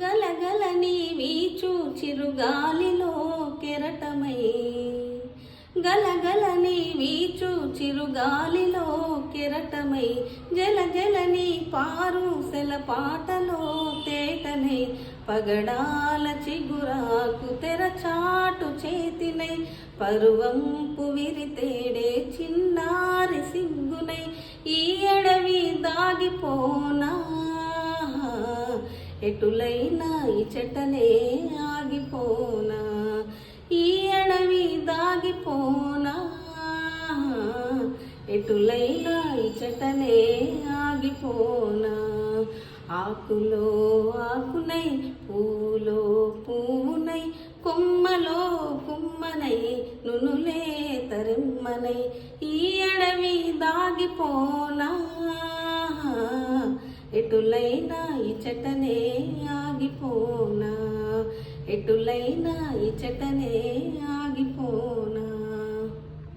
గలగలని వీచు చిరుగాలిలో కెరటమై గలగలని వీచు చిరుగాలిలో కెరటమై జలజలని పారు సెలపాటలో తేటనై పగడాల చిగురాకు తెరచాటు చేతినై పరువంపు విరితేడే చిన్నారి సిగ్గునై ఈ అడవి దాగిపోనా ఎటులైనా ఇచటనే ఆగిపోనా ఈ అడవి దాగిపోనా ఎటులైనా ఇచటనే ఆగిపోనా ఆకులో ఆకునై పూలో పూనై కొమ్మలో కుమ్మనై నునులే తరిమ్మనై ఈ అడవి దాగిపోనా ఎటులైనా ఇచటనే ఆగిపోనా ఎటులైనా ఇచటనే ఆగిపోనా.